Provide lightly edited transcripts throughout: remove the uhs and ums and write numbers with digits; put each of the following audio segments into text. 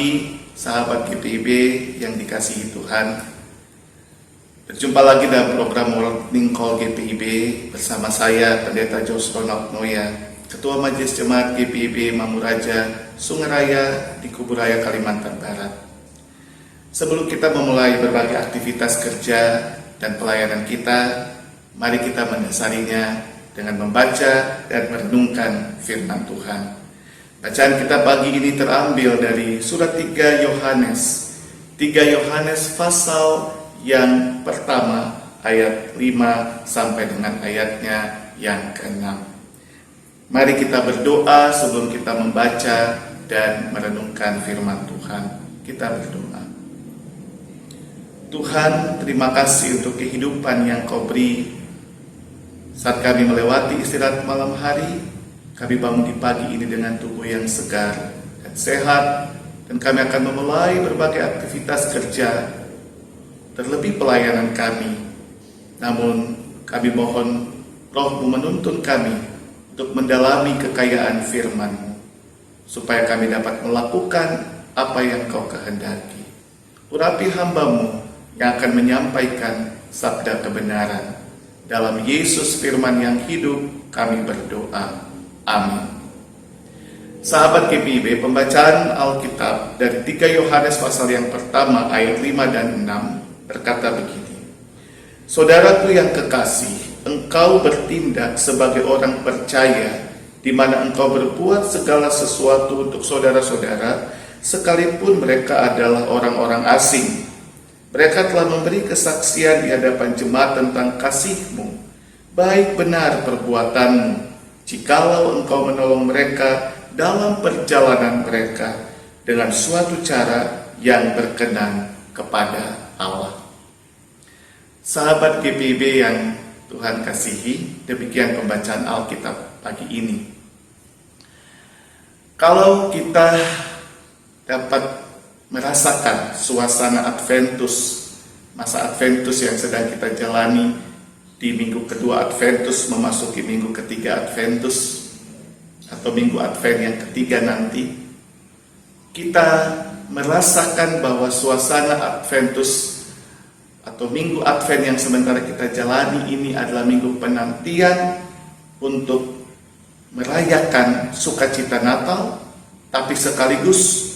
pagi, sahabat GPIB yang dikasihi Tuhan. Berjumpa lagi dalam program Morning Call GPIB bersama saya, Pendeta Jos Ronald Noya, Ketua Majelis Jemaat GPIB Mamuraja, Sungai Raya di Kuburaya, Kalimantan Barat. Sebelum kita memulai berbagai aktivitas kerja dan pelayanan kita, mari kita mendasarinya dengan membaca dan merenungkan firman Tuhan. Bacaan kita pagi ini terambil dari surat 3 Yohanes. 3 Yohanes pasal yang pertama ayat 5 sampai dengan ayatnya yang ke-6. Mari kita berdoa sebelum kita membaca dan merenungkan firman Tuhan. Kita berdoa. Tuhan, terima kasih untuk kehidupan yang Kau beri saat kami melewati istirahat malam hari. Kami bangun di pagi ini dengan tubuh yang segar dan sehat, dan kami akan memulai berbagai aktivitas kerja, terlebih pelayanan kami. Namun kami mohon Roh-Mu menuntun kami untuk mendalami kekayaan firman-Mu, supaya kami dapat melakukan apa yang Kau kehendaki. Urapi hamba-Mu yang akan menyampaikan sabda kebenaran. Dalam Yesus firman yang hidup kami berdoa. Amin. Sahabat GPIB, pembacaan Alkitab dari 3 Yohanes pasal yang pertama ayat 5 dan 6 berkata begini. Saudaraku yang kekasih, engkau bertindak sebagai orang percaya, di mana engkau berbuat segala sesuatu untuk saudara-saudara, sekalipun mereka adalah orang-orang asing. Mereka telah memberi kesaksian di hadapan jemaat tentang kasih-Mu. Baik benar perbuatanmu, jikalau engkau menolong mereka dalam perjalanan mereka dengan suatu cara yang berkenan kepada Allah. Sahabat GPIB yang Tuhan kasihi, demikian pembacaan Alkitab pagi ini. Kalau kita dapat merasakan suasana Adventus, masa Adventus yang sedang kita jalani, di minggu kedua Adventus memasuki minggu ketiga Adventus atau minggu Advent yang ketiga nanti, kita merasakan bahwa suasana Adventus atau minggu Advent yang sementara kita jalani ini adalah minggu penantian untuk merayakan sukacita Natal, tapi sekaligus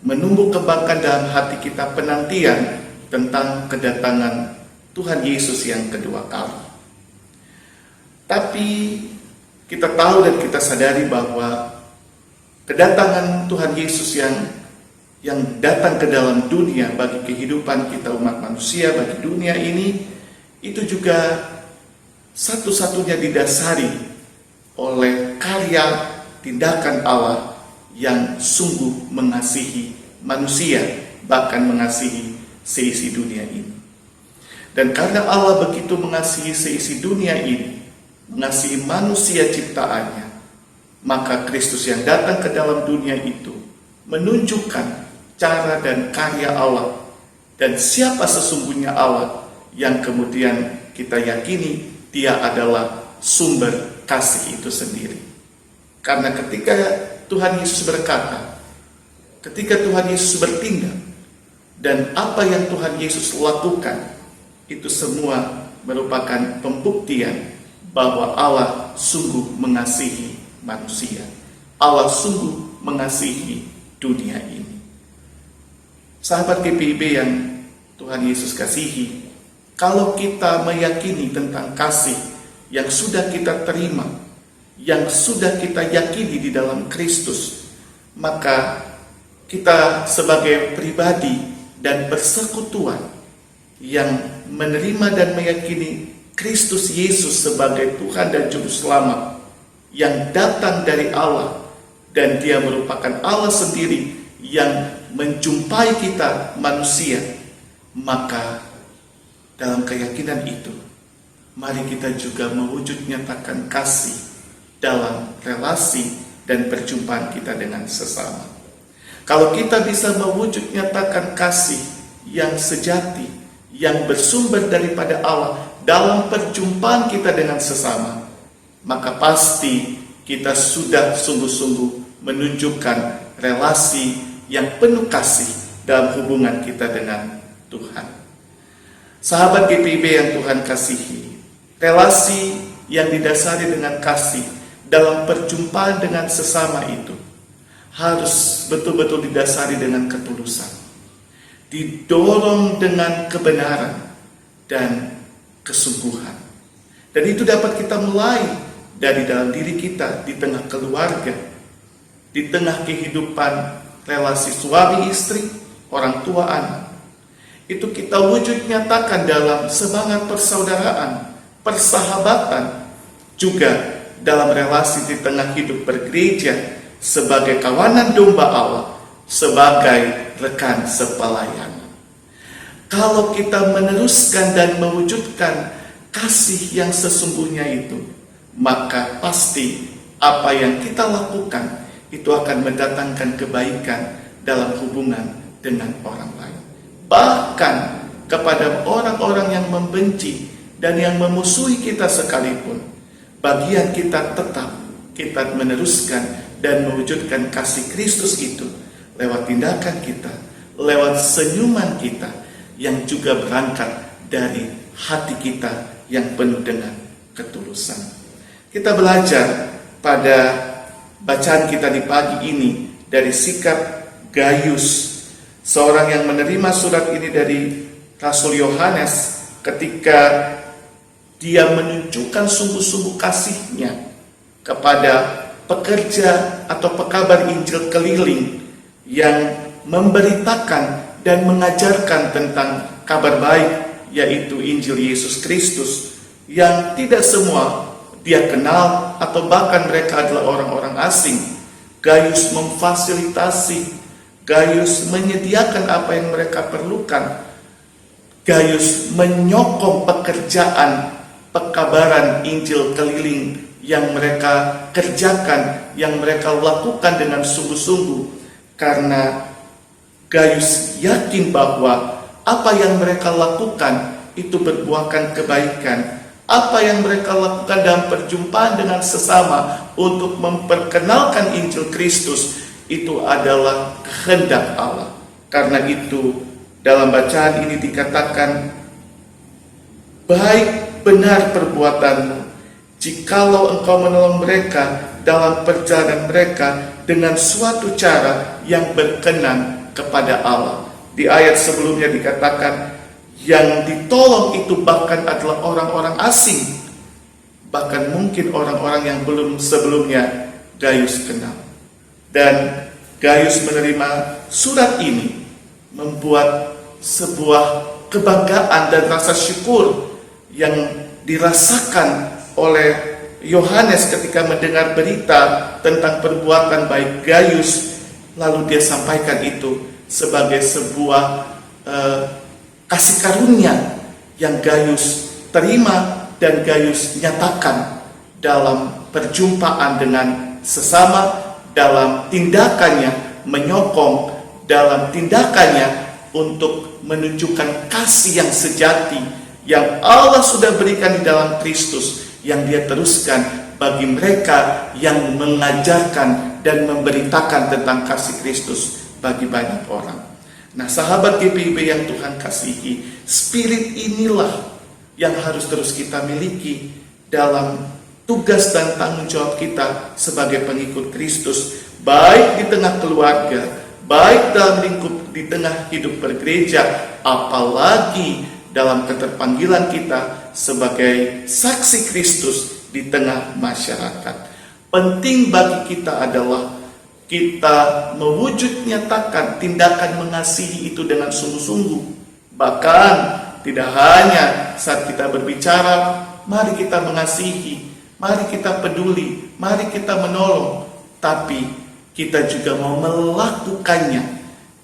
menumbuh kembangkan dalam hati kita penantian tentang kedatangan Tuhan Yesus yang kedua kali. Tapi kita tahu dan kita sadari bahwa kedatangan Tuhan Yesus yang datang ke dalam dunia bagi kehidupan kita umat manusia, bagi dunia ini, itu juga satu-satunya didasari oleh karya tindakan Allah yang sungguh mengasihi manusia, bahkan mengasihi seisi dunia ini. Dan karena Allah begitu mengasihi seisi dunia ini, mengasihi manusia ciptaannya, maka Kristus yang datang ke dalam dunia itu menunjukkan cara dan karya Allah dan siapa sesungguhnya Allah, yang kemudian kita yakini Dia adalah sumber kasih itu sendiri. Karena ketika Tuhan Yesus berkata, ketika Tuhan Yesus bertindak, dan apa yang Tuhan Yesus lakukan, itu semua merupakan pembuktian bahwa Allah sungguh mengasihi manusia. Allah sungguh mengasihi dunia ini. Sahabat GPIB yang Tuhan Yesus kasihi, kalau kita meyakini tentang kasih yang sudah kita terima, yang sudah kita yakini di dalam Kristus, maka kita sebagai pribadi dan persekutuan yang menerima dan meyakini Kristus Yesus sebagai Tuhan dan Juru Selamat yang datang dari Allah, dan Dia merupakan Allah sendiri yang menjumpai kita manusia, maka dalam keyakinan itu mari kita juga mewujud nyatakan kasih dalam relasi dan perjumpaan kita dengan sesama. Kalau kita bisa mewujud nyatakan kasih yang sejati, yang bersumber daripada Allah dalam perjumpaan kita dengan sesama, maka pasti kita sudah sungguh-sungguh menunjukkan relasi yang penuh kasih dalam hubungan kita dengan Tuhan. Sahabat GPIB yang Tuhan kasihi, relasi yang didasari dengan kasih dalam perjumpaan dengan sesama itu harus betul-betul didasari dengan ketulusan, didorong dengan kebenaran dan kesungguhan. Dan itu dapat kita mulai dari dalam diri kita, di tengah keluarga, di tengah kehidupan relasi suami istri, orang tua anak. Itu kita wujud nyatakan dalam semangat persaudaraan, persahabatan, juga dalam relasi di tengah hidup bergereja sebagai kawanan domba Allah, sebagai rekan sepelayanan. Kalau kita meneruskan dan mewujudkan kasih yang sesungguhnya itu, maka pasti apa yang kita lakukan itu akan mendatangkan kebaikan dalam hubungan dengan orang lain. Bahkan kepada orang-orang yang membenci dan yang memusuhi kita sekalipun, bagian kita tetap kita meneruskan dan mewujudkan kasih Kristus itu lewat tindakan kita, lewat senyuman kita yang juga berangkat dari hati kita yang penuh dengan ketulusan. Kita belajar pada bacaan kita di pagi ini dari sikap Gaius, seorang yang menerima surat ini dari Rasul Yohanes ketika dia menunjukkan sungguh-sungguh kasihnya kepada pekerja atau pekabar Injil keliling yang memberitakan dan mengajarkan tentang kabar baik, yaitu Injil Yesus Kristus, yang tidak semua dia kenal atau bahkan mereka adalah orang-orang asing. Gaius memfasilitasi, Gaius menyediakan apa yang mereka perlukan. Gaius menyokong pekerjaan pekabaran Injil keliling yang mereka kerjakan, yang mereka lakukan dengan sungguh-sungguh, karena Gaius yakin bahwa apa yang mereka lakukan itu berbuahkan kebaikan. Apa yang mereka lakukan dalam perjumpaan dengan sesama untuk memperkenalkan Injil Kristus itu adalah kehendak Allah. Karena itu dalam bacaan ini dikatakan, baik benar perbuatanmu jikalau engkau menolong mereka dalam perjalanan mereka dengan suatu cara yang berkenan kepada Allah. Di ayat sebelumnya dikatakan, yang ditolong itu bahkan adalah orang-orang asing, bahkan mungkin orang-orang yang belum sebelumnya Gaius kenal. Dan Gaius menerima surat ini membuat sebuah kebanggaan dan rasa syukur yang dirasakan oleh Yohanes ketika mendengar berita tentang perbuatan baik Gaius, lalu dia sampaikan itu sebagai sebuah kasih karunia yang Gaius terima dan Gaius nyatakan dalam perjumpaan dengan sesama, dalam tindakannya menyokong, dalam tindakannya untuk menunjukkan kasih yang sejati yang Allah sudah berikan di dalam Kristus, yang dia teruskan bagi mereka yang mengajarkan dan memberitakan tentang kasih Kristus bagi banyak orang. Nah, sahabat GPIB yang Tuhan kasihi, spirit inilah yang harus terus kita miliki dalam tugas dan tanggung jawab kita sebagai pengikut Kristus, baik di tengah keluarga, baik dalam lingkup di tengah hidup bergereja, apalagi dalam keterpanggilan kita sebagai saksi Kristus di tengah masyarakat. Penting bagi kita adalah kita mewujud nyatakan tindakan mengasihi itu dengan sungguh-sungguh. Bahkan tidak hanya saat kita berbicara, mari kita mengasihi, mari kita peduli, mari kita menolong, tapi kita juga mau melakukannya,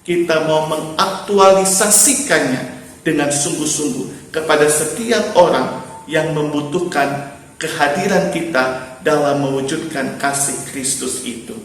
kita mau mengaktualisasikannya dengan sungguh-sungguh kepada setiap orang yang membutuhkan kehadiran kita dalam mewujudkan kasih Kristus itu.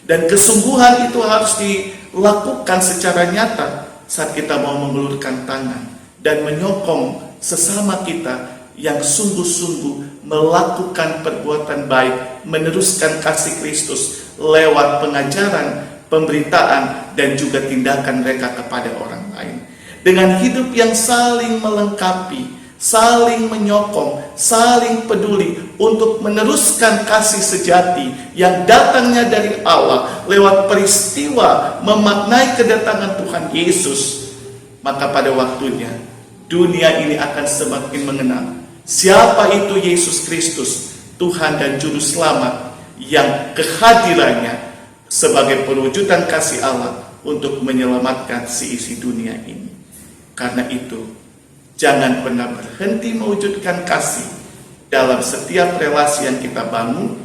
Dan kesungguhan itu harus dilakukan secara nyata saat kita mau mengulurkan tangan dan menyokong sesama kita yang sungguh-sungguh melakukan perbuatan baik, meneruskan kasih Kristus lewat pengajaran, pemberitaan, dan juga tindakan mereka kepada orang lain. Dengan hidup yang saling melengkapi, saling menyokong, saling peduli untuk meneruskan kasih sejati yang datangnya dari Allah lewat peristiwa memaknai kedatangan Tuhan Yesus, maka pada waktunya dunia ini akan semakin mengenal siapa itu Yesus Kristus, Tuhan dan Juru Selamat, yang kehadirannya sebagai perwujudan kasih Allah untuk menyelamatkan seisi dunia ini. Karena itu, jangan pernah berhenti mewujudkan kasih dalam setiap relasi yang kita bangun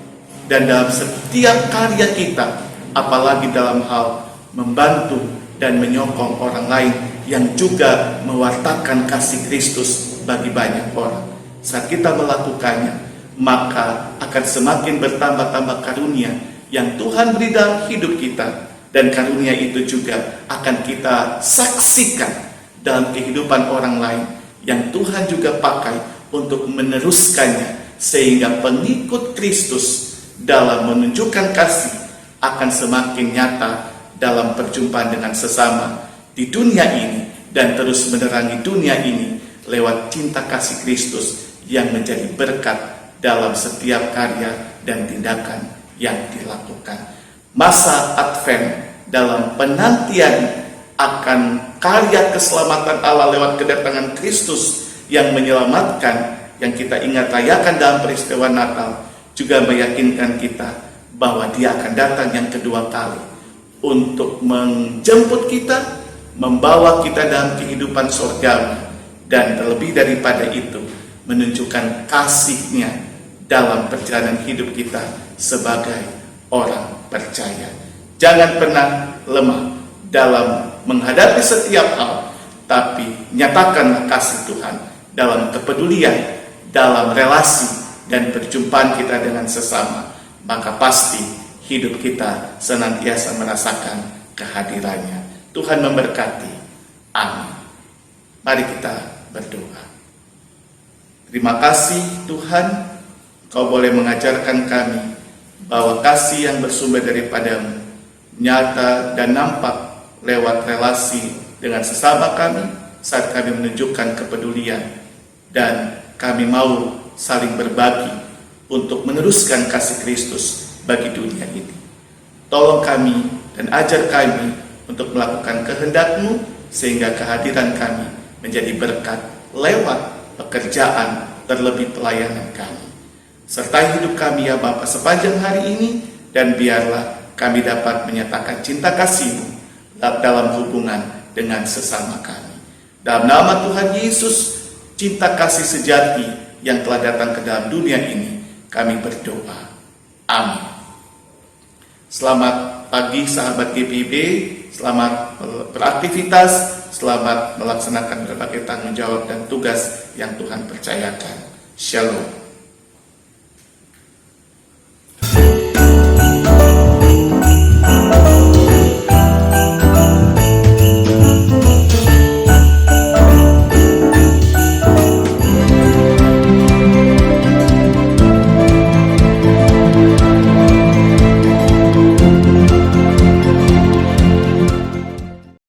dan dalam setiap karya kita, apalagi dalam hal membantu dan menyokong orang lain yang juga mewartakan kasih Kristus bagi banyak orang. Saat kita melakukannya, maka akan semakin bertambah-tambah karunia yang Tuhan beri dalam hidup kita, dan karunia itu juga akan kita saksikan dalam kehidupan orang lain yang Tuhan juga pakai untuk meneruskannya, sehingga pengikut Kristus dalam menunjukkan kasih akan semakin nyata dalam perjumpaan dengan sesama di dunia ini dan terus menerangi dunia ini lewat cinta kasih Kristus yang menjadi berkat dalam setiap karya dan tindakan yang dilakukan. Masa Advent dalam penantian akan karya keselamatan Allah lewat kedatangan Kristus yang menyelamatkan, yang kita ingat rayakan dalam peristiwa Natal, juga meyakinkan kita bahwa Dia akan datang yang kedua kali untuk menjemput kita, membawa kita dalam kehidupan surgawi, dan terlebih daripada itu menunjukkan kasih-Nya dalam perjalanan hidup kita sebagai orang percaya. Jangan pernah lemah dalam menghadapi setiap hal, tapi nyatakanlah kasih Tuhan dalam kepedulian, dalam relasi dan perjumpaan kita dengan sesama, maka pasti hidup kita senantiasa merasakan kehadirannya. Tuhan memberkati. Amin. Mari kita berdoa. Terima kasih Tuhan, Kau boleh mengajarkan kami bahwa kasih yang bersumber daripada-Mu nyata dan nampak lewat relasi dengan sesama kami saat kami menunjukkan kepedulian, dan kami mau saling berbagi untuk meneruskan kasih Kristus bagi dunia ini. Tolong kami dan ajar kami untuk melakukan kehendak-Mu, sehingga kehadiran kami menjadi berkat lewat pekerjaan, terlebih pelayanan kami. Sertai hidup kami ya Bapa sepanjang hari ini, dan biarlah kami dapat menyatakan cinta kasih-Mu dalam hubungan dengan sesama kami. Dalam nama Tuhan Yesus, cinta kasih sejati yang telah datang ke dalam dunia ini, kami berdoa. Amin. Selamat pagi sahabat GPIB, selamat beraktivitas, selamat melaksanakan berbagai tanggung jawab dan tugas yang Tuhan percayakan. Shalom.